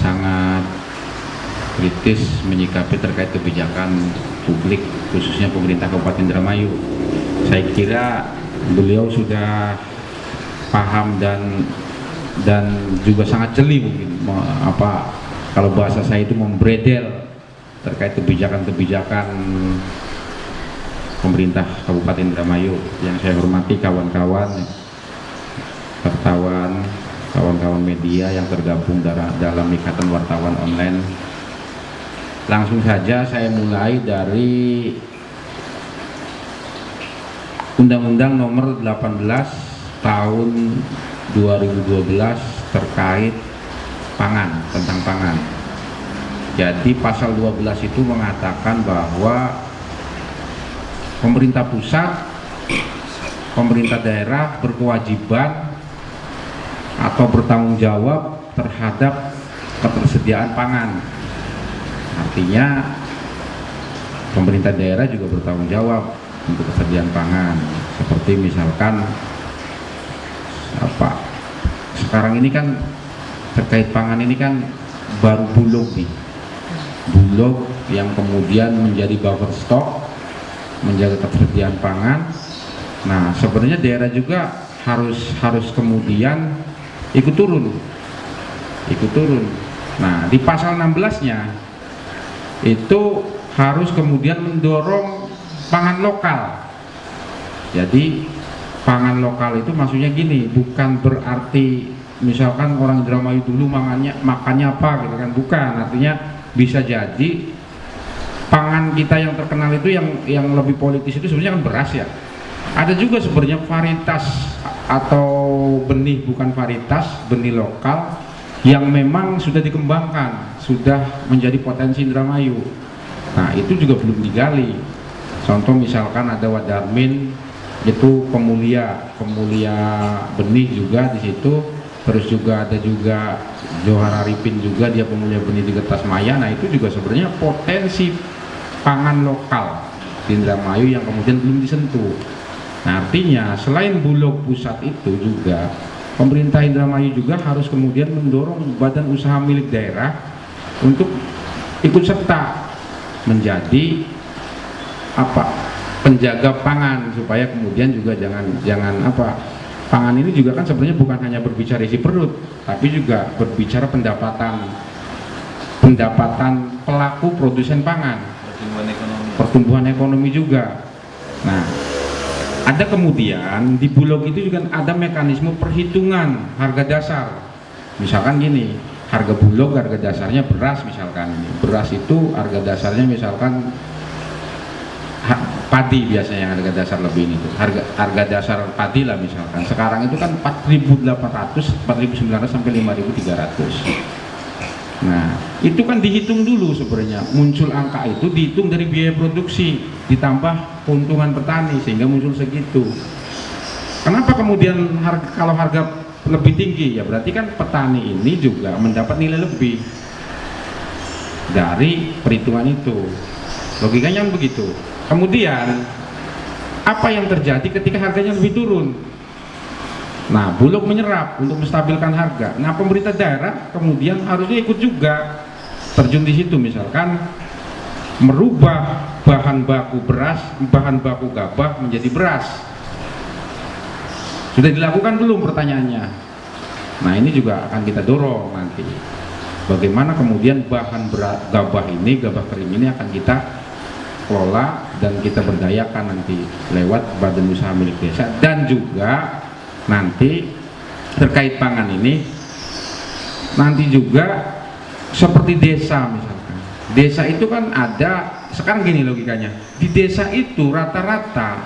sangat kritis menyikapi terkait kebijakan publik khususnya pemerintah Kabupaten Indramayu. Saya kira beliau sudah paham dan juga sangat jeli mungkin kalau bahasa saya itu membredel terkait kebijakan-kebijakan pemerintah Kabupaten Indramayu. Yang saya hormati kawan-kawan wartawan, kawan-kawan media yang tergabung dalam Ikatan Wartawan Online. Langsung saja saya mulai dari Undang-Undang Nomor 18 Tahun 2012 terkait pangan, tentang pangan. Jadi pasal 12 itu mengatakan bahwa pemerintah pusat, pemerintah daerah berkewajiban atau bertanggung jawab terhadap ketersediaan pangan. Artinya pemerintah daerah juga bertanggung jawab untuk ketersediaan pangan. Seperti misalkan sekarang ini kan terkait pangan ini kan baru Bulog nih. Bulog yang kemudian menjadi buffer stok, menjaga ketersediaan pangan. Nah, sebenarnya daerah juga harus kemudian ikut turun. Nah, di pasal 16-nya itu harus kemudian mendorong pangan lokal. Jadi pangan lokal itu maksudnya gini, bukan berarti misalkan orang Indramayu dulu makannya apa gitu kan, bukan. Artinya bisa jadi pangan kita yang terkenal itu yang lebih politis itu sebenarnya kan beras ya. Ada juga sebenarnya varietas atau benih, bukan varietas, benih lokal yang memang sudah dikembangkan, sudah menjadi potensi Indramayu. Nah, itu juga belum digali. Contoh misalkan ada Wadarmin, itu pemulia benih juga di situ. Terus juga ada juga Johar Arifin juga, dia pemulia benih di Kertasmaya. Nah, itu juga sebenarnya potensi pangan lokal di Indramayu yang kemudian belum disentuh. Nah, artinya selain Bulog pusat itu juga pemerintah Indramayu juga harus kemudian mendorong badan usaha milik daerah untuk ikut serta menjadi penjaga pangan, supaya kemudian juga jangan pangan ini juga kan sebenarnya bukan hanya berbicara isi perut, tapi juga berbicara pendapatan pelaku produsen pangan, pertumbuhan ekonomi juga. Nah, ada kemudian di Bulog itu juga ada mekanisme perhitungan harga dasar. Misalkan gini, harga Bulog harga dasarnya beras misalkan. Beras itu harga dasarnya misalkan padi biasanya yang harga dasar lebih ini tuh. Harga dasar padi lah misalkan. Sekarang itu kan 4.800, 4.900 sampai 5.300. Nah, itu kan dihitung dulu sebenarnya. Muncul angka itu dihitung dari biaya produksi ditambah keuntungan petani sehingga muncul segitu. Kenapa kemudian kalau harga lebih tinggi? Ya berarti kan petani ini juga mendapat nilai lebih dari perhitungan itu. Logikanya begitu. Kemudian apa yang terjadi ketika harganya lebih turun? Nah, Bulog menyerap untuk menstabilkan harga. Nah, pemerintah daerah kemudian harusnya ikut juga terjun di situ, misalkan merubah bahan baku beras, bahan baku gabah menjadi beras. Sudah dilakukan belum pertanyaannya? Nah, ini juga akan kita dorong nanti. Bagaimana kemudian bahan gabah kering ini akan kita kelola dan kita berdayakan nanti lewat badan usaha milik desa. Dan juga nanti terkait pangan ini nanti juga seperti desa misalkan. Desa itu kan ada, sekarang gini logikanya, di desa itu rata-rata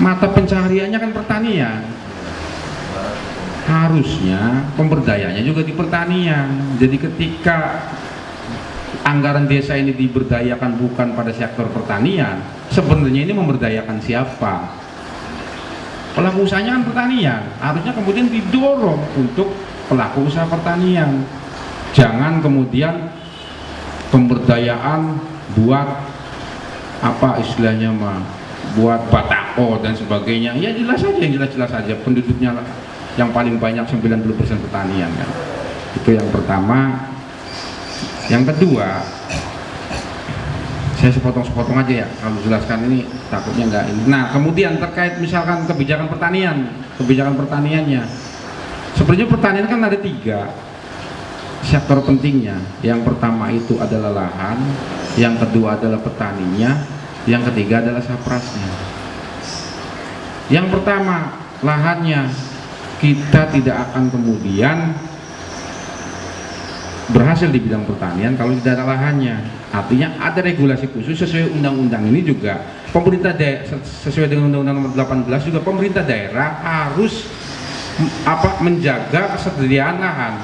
mata pencahariannya kan pertanian. Harusnya pemberdayanya juga di pertanian. Jadi ketika anggaran desa ini diberdayakan bukan pada sektor pertanian, sebenarnya ini memberdayakan siapa? Pelaku usahanya kan pertanian, harusnya kemudian didorong untuk pelaku usaha pertanian. Jangan kemudian pemberdayaan buat buat batako dan sebagainya. Ya jelas saja, yang jelas-jelas saja penduduknya yang paling banyak 90% pertanian kan. Itu yang pertama. Yang kedua, saya sepotong-sepotong aja ya kalau jelaskan ini takutnya nggak ini. Nah kemudian terkait misalkan kebijakan pertaniannya, sebenarnya pertanian kan ada 3 sektor pentingnya. Yang pertama itu adalah lahan, yang kedua adalah petaninya, yang ketiga adalah saprasnya. Yang pertama lahannya, kita tidak akan kemudian berhasil di bidang pertanian kalau tidak ada lahannya. Artinya ada regulasi khusus sesuai undang-undang ini juga. Pemerintah daerah sesuai dengan undang-undang nomor 18 juga pemerintah daerah harus menjaga ketersediaan lahan.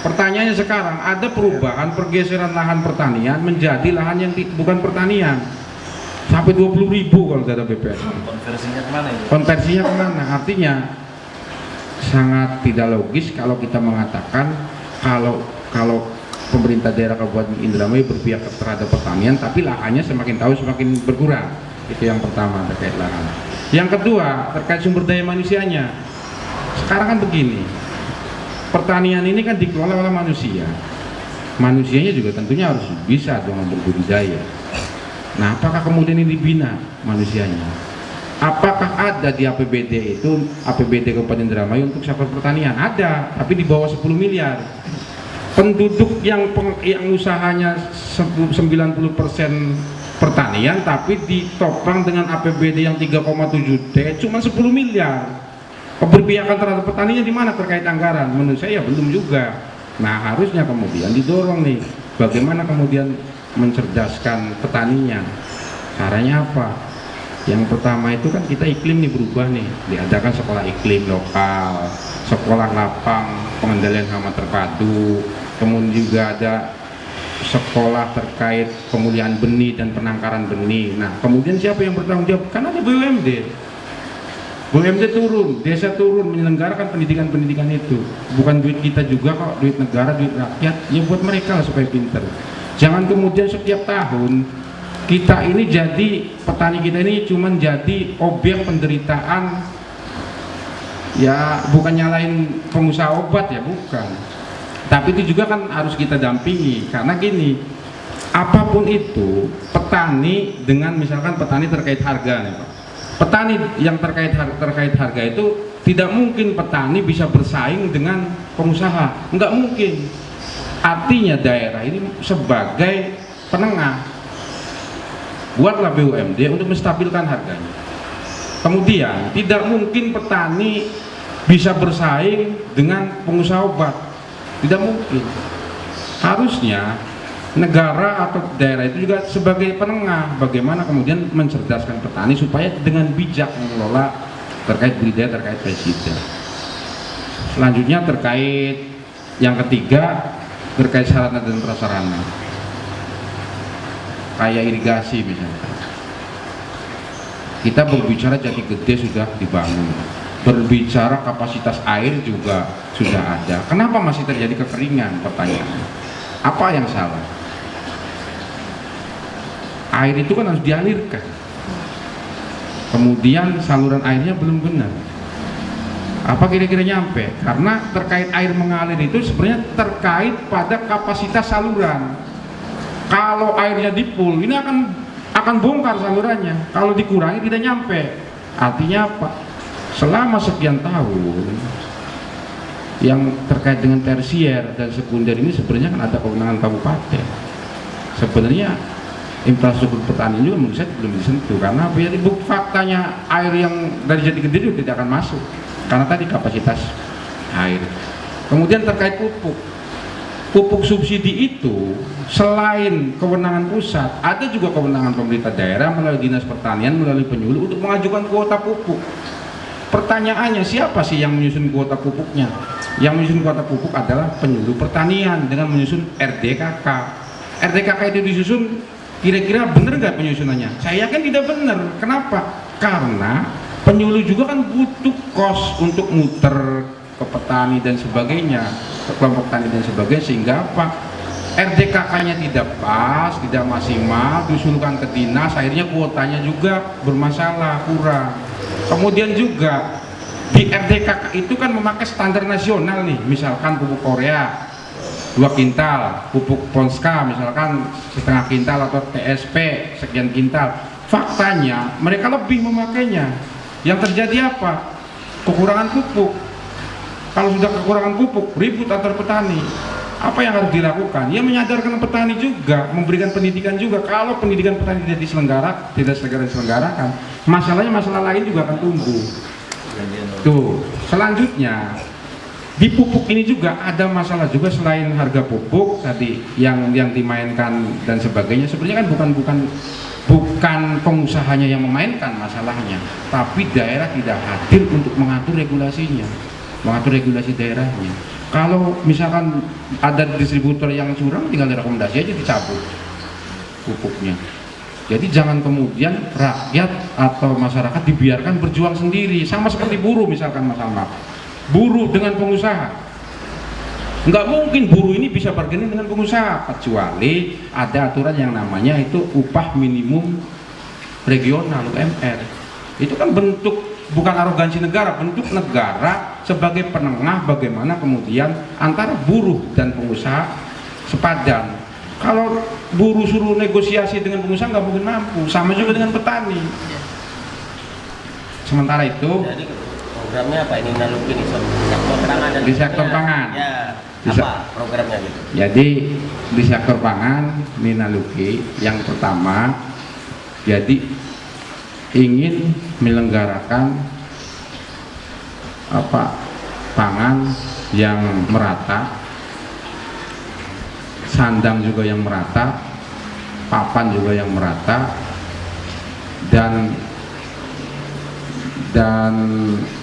Pertanyaannya sekarang ada perubahan pergeseran lahan pertanian menjadi lahan yang bukan pertanian. Sampai 20.000 kalau data BPS. Konversinya kemana itu? Konversinya kemana? Artinya sangat tidak logis kalau kita mengatakan kalau pemerintah daerah Kabupaten Indramayu berpihak terhadap pertanian, tapi lahannya semakin tahun semakin berkurang. Itu yang pertama terkait lahan. Yang kedua terkait sumber daya manusianya. Sekarang kan begini, pertanian ini kan dikelola oleh manusia. Manusianya juga tentunya harus bisa dong berbudidaya. Nah, apakah kemudian ini dibina manusianya? Apakah ada di APBD itu, APBD Kabupaten Indramayu untuk sektor pertanian? Ada, tapi di bawah 10 miliar. Penduduk yang usahanya 90% pertanian tapi ditopang dengan APBD yang 3,7 T cuma 10 miliar. Keberpihakan terhadap petaninya di mana terkait anggaran? Menurut saya belum juga. Nah, harusnya kemudian didorong nih bagaimana kemudian mencerdaskan petaninya. Caranya apa? Yang pertama itu kan kita iklim nih berubah nih, diadakan sekolah iklim lokal, sekolah lapang pengendalian hama terpadu, kemudian juga ada sekolah terkait pemulihan benih dan penangkaran benih. Nah kemudian siapa yang bertanggung jawab? Karena ada BUMD. BUMD turun, desa turun menyelenggarakan pendidikan itu. Bukan duit kita juga kok, duit negara, duit rakyat, ya buat mereka lah supaya pinter. Jangan kemudian setiap tahun kita ini jadi, petani kita ini cuma jadi objek penderitaan. Ya bukan nyalain pengusaha obat ya, bukan. Tapi itu juga kan harus kita dampingi, karena gini, apapun itu petani dengan misalkan petani terkait harga nih Pak. Petani yang terkait harga itu tidak mungkin petani bisa bersaing dengan pengusaha, nggak mungkin. Artinya daerah ini sebagai penengah, buatlah BUMD untuk menstabilkan harganya. Kemudian tidak mungkin petani bisa bersaing dengan pengusaha obat, tidak mungkin. Harusnya negara atau daerah itu juga sebagai penengah, bagaimana kemudian mencerdaskan petani supaya dengan bijak mengelola terkait budidaya, terkait pesisida. Selanjutnya terkait yang ketiga, terkait sarana dan prasarana kayak irigasi misalnya. Kita berbicara Jati Gede sudah dibangun, berbicara kapasitas air juga sudah ada. Kenapa masih terjadi kekeringan? Pertanyaannya, apa yang salah? Air itu kan harus dialirkan, kemudian saluran airnya belum benar. Apa kira-kira nyampe? Karena terkait air mengalir itu sebenarnya terkait pada kapasitas saluran. Kalau airnya di full, ini akan bongkar salurannya. Kalau dikurangi tidak nyampe. Artinya apa? Selama sekian tahun yang terkait dengan tersier dan sekunder ini sebenarnya kan ada kewenangan kabupaten. Sebenarnya infrastruktur pertanian juga menurut saya belum disentuh, karena biar faktanya air yang dari Jati Gede juga tidak akan masuk karena tadi kapasitas air. Kemudian terkait pupuk subsidi itu selain kewenangan pusat, ada juga kewenangan pemerintah daerah melalui dinas pertanian, melalui penyuluh untuk mengajukan kuota pupuk. Pertanyaannya, siapa sih yang menyusun kuota pupuknya? Yang menyusun kuota pupuk adalah penyuluh pertanian dengan menyusun RDKK. RDKK itu disusun, kira-kira benar nggak penyusunannya? Saya yakin tidak benar. Kenapa? Karena penyuluh juga kan butuh kos untuk muter ke petani dan sebagainya, ke kelompok tani dan sebagainya, sehingga apa? RDKK-nya tidak pas, tidak maksimal, diusulkan ke dinas, akhirnya kuotanya juga bermasalah, kurang. Kemudian juga di RDKK itu kan memakai standar nasional nih, misalkan pupuk Korea 2 kintal, pupuk Ponska misalkan setengah kintal atau TSP sekian kintal. Faktanya mereka lebih memakainya. Yang terjadi apa? Kekurangan pupuk. Kalau sudah kekurangan pupuk, ribut antar petani. Apa yang harus dilakukan? Ya menyadarkan petani juga, memberikan pendidikan juga. Kalau pendidikan petani tidak diselenggarakan, masalah lain juga akan tumbuh. Tuh, selanjutnya di pupuk ini juga ada masalah juga selain harga pupuk tadi yang dimainkan dan sebagainya. Sebenarnya kan bukan pengusahanya yang memainkan masalahnya, tapi daerah tidak hadir untuk mengatur regulasinya, mengatur regulasi daerahnya. Kalau misalkan ada distributor yang curang, tinggal direkomendasi aja dicabut pupuknya. Jadi jangan kemudian rakyat atau masyarakat dibiarkan berjuang sendiri, sama seperti buruh misalkan Mas Ahmad. Buruh dengan pengusaha, nggak mungkin buruh ini bisa bargaining dengan pengusaha, kecuali ada aturan yang namanya itu upah minimum regional UMR. Itu kan bentuk, bukan arogansi negara, bentuk negara sebagai penengah bagaimana kemudian antara buruh dan pengusaha sepadan. Kalau buruh suruh negosiasi dengan pengusaha nggak mungkin mampu, sama juga dengan petani. Sementara itu programnya apa ini Naluki di sektor pangan dan di sektor pangan. Ya, apa programnya gitu? Jadi di sektor pangan Ninaluki yang pertama jadi ingin menyelenggarakan pangan yang merata, sandang juga yang merata, papan juga yang merata, dan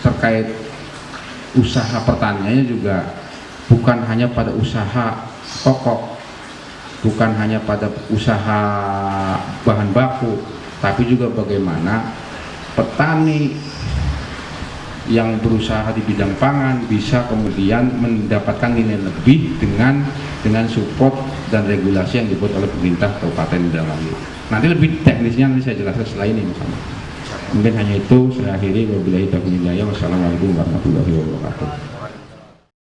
terkait usaha pertaniannya juga bukan hanya pada usaha pokok, bukan hanya pada usaha bahan baku, tapi juga bagaimana petani yang berusaha di bidang pangan bisa kemudian mendapatkan nilai lebih dengan support dan regulasi yang dibuat oleh pemerintah Kabupaten Indramayu. Nanti lebih teknisnya nanti saya jelaskan setelah ini Mungkin hanya itu, saya akhiri. Wabillahi taufiq wal hidayah. Wassalamualaikum warahmatullahi wabarakatuh.